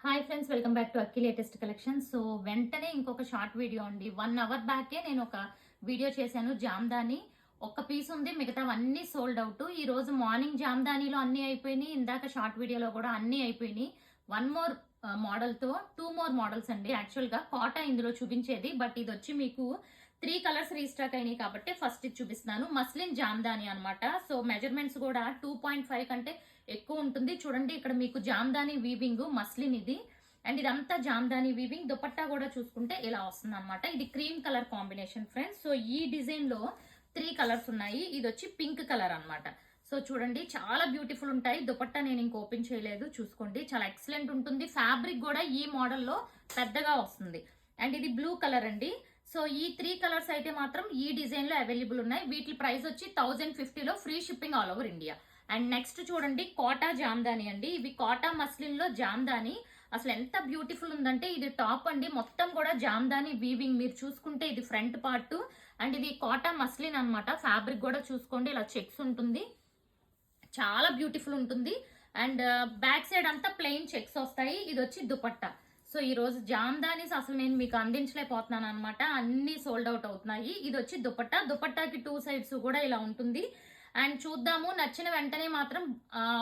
Hi friends, welcome back to Akki latest collection. So వెంటనే ఇంకొక short video అండి. 1 hour బ్యాకే నేను ఒక వీడియో చేశాను. జామ్దాని ఒక్క పీస్ ఉంది, మిగతావన్నీ సోల్డ్ అవుట్. ఈ రోజు మార్నింగ్ జామ్దానీలో అన్ని అయిపోయినాయి, ఇందాక షార్ట్ వీడియోలో కూడా అన్ని అయిపోయినాయి. 1 మోర్ మోడల్ తో 2 మోర్ మోడల్స్ అండి. యాక్చువల్ గా కాటా ఇందులో చూపించేది, బట్ ఇది వచ్చి మీకు 3 కలర్స్ రీస్టాక్ అయినాయి కాబట్టి ఫస్ట్ ఇది చూపిస్తున్నాను. మస్లిన్ జామ్దాని అనమాట. సో మెజర్మెంట్స్ కూడా 2.5 కంటే ఎక్కువ ఉంటుంది. చూడండి, ఇక్కడ మీకు జామ్దాని వీవింగ్ మస్లిన్ ఇది, అండ్ ఇదంతా జామ్దాని వీవింగ్. దుపట్టా కూడా చూసుకుంటే ఇలా వస్తుంది అనమాట. ఇది cream colour combination friends. So ఈ డిజైన్ లో 3 కలర్స్ ఉన్నాయి. ఇది వచ్చి పింక్ కలర్ అనమాట. సో చూడండి, చాలా బ్యూటిఫుల్ ఉంటాయి. దుపట్టా నేను ఇంక ఓపెన్ చేయలేదు, చూసుకోండి. చాలా ఎక్సలెంట్ ఉంటుంది. ఫ్యాబ్రిక్ కూడా ఈ మోడల్లో పెద్దగా వస్తుంది. అండ్ ఇది బ్లూ కలర్ అండి. సో ఈ 3 కలర్స్ అయితే మాత్రం ఈ డిజైన్ లో అవైలబుల్ ఉన్నాయి. వీటి ప్రైస్ వచ్చి 1050లో free shipping all over India. And next చూడండి, కోటా జామ్దాని అండి. ఇవి కోటా మస్లిన్ లో జామ్దాని. అసలు ఎంత బ్యూటిఫుల్ ఉందంటే, ఇది టాప్ అండి, మొత్తం కూడా జామ్దాని వీవింగ్. మీరు చూసుకుంటే ఇది ఫ్రంట్ పార్ట్, అండ్ ఇది కోటా మస్లిన్ అనమాట. ఫ్యాబ్రిక్ కూడా చూసుకోండి, ఇలా చెక్స్ ఉంటుంది, చాలా బ్యూటిఫుల్ ఉంటుంది. అండ్ బ్యాక్ సైడ్ అంతా ప్లెయిన్ చెక్స్ వస్తాయి. ఇది వచ్చి దుపట్టా. సో ఈ రోజు జామ్దానీస్ అసలు నేను మీకు అందించలేకపోతున్నాను అనమాట, అన్ని సోల్డ్ అవుట్ అవుతున్నాయి. ఇది వచ్చి దుపట్టా. దుపట్టాకి 2 సైడ్స్ కూడా ఇలా ఉంటుంది. అండ్ చూద్దాము, నచ్చిన వెంటనే మాత్రం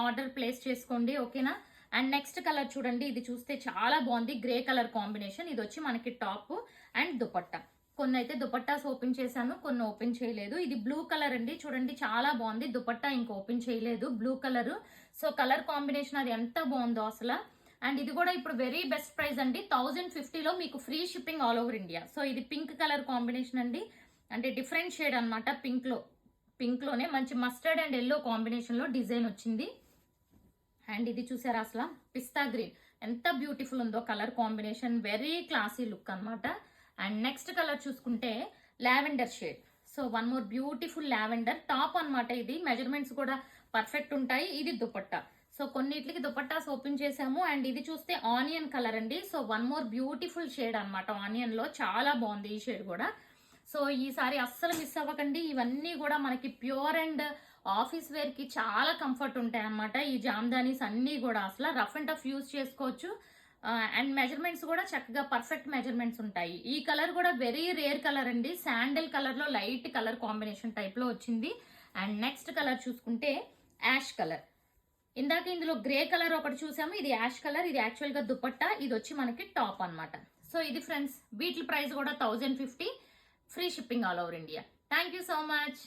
ఆర్డర్ ప్లేస్ చేసుకోండి, ఓకేనా. అండ్ నెక్స్ట్ కలర్ చూడండి, ఇది చూస్తే చాలా బాగుంది. Grey colour combination. ఇది వచ్చి మనకి టాప్ అండ్ దుపట్టా. కొన్ని అయితే దుపట్టాస్ ఓపెన్ చేశాను, కొన్ని ఓపెన్ చేయలేదు. ఇది బ్లూ కలర్ అండి, చూడండి చాలా బాగుంది. దుపట్టా ఇంకా ఓపెన్ చేయలేదు, blue colour. So colour combination అది ఎంత బాగుందో అసలు. అండ్ ఇది కూడా ఇప్పుడు వెరీ బెస్ట్ ప్రైస్ అండి, 1050లో మీకు free shipping all over India. So ఇది పింక్ కలర్ కాంబినేషన్ అండి, అంటే డిఫరెంట్ షేడ్ అనమాట. పింక్ లోనే మంచి మస్టర్డ్ అండ్ ఎల్లో కాంబినేషన్ లో డిజైన్ వచ్చింది. అండ్ ఇది చూసారా, అసలు పిస్తా గ్రీన్ ఎంత బ్యూటిఫుల్ ఉందో colour combination. Very classy look అనమాట. అండ్ నెక్స్ట్ కలర్ చూసుకుంటే lavender shade. So 1 more beautiful lavender top అనమాట. ఇది మెజర్మెంట్స్ కూడా పర్ఫెక్ట్ ఉంటాయి. ఇది దుపట్టా. సో కొన్నిటికి దుపట్టాస్ ఓపెన్ చేసాము. అండ్ ఇది చూస్తే ఆనియన్ కలర్ అండి. సో 1 మోర్ బ్యూటిఫుల్ షేడ్ అనమాట. ఆనియన్ లో చాలా బాగుంది ఈ షేడ్ కూడా. సో ఈసారి అస్సలు మిస్ అవ్వకండి. ఇవన్నీ కూడా మనకి ప్యూర్ అండ్ ఆఫీస్ వేర్ కి చాలా కంఫర్ట్ ఉంటాయి అనమాట. ఈ జామ్దానీస్ అన్ని కూడా అసలు రఫ్ అండ్ టఫ్ యూజ్ చేసుకోవచ్చు. అండ్ మెజర్మెంట్స్ కూడా చక్కగా పర్ఫెక్ట్ మెజర్మెంట్స్ ఉంటాయి. ఈ కలర్ కూడా వెరీ రేర్ కలర్ అండి. శాండల్ కలర్ లో లైట్ కలర్ కాంబినేషన్ టైప్ లో వచ్చింది. అండ్ నెక్స్ట్ కలర్ చూసుకుంటే యాష్ కలర్. ఇందాక ఇందులో గ్రే కలర్ ఒకటి చూసాము, ఇది యాష్ కలర్. ఇది యాక్చువల్ గా దుపట్టా, ఇది వచ్చి మనకి టాప్ అనమాట. సో ఇది ఫ్రెండ్స్, వీటి ప్రైస్ కూడా 1050, free shipping all over India. Thank you so much.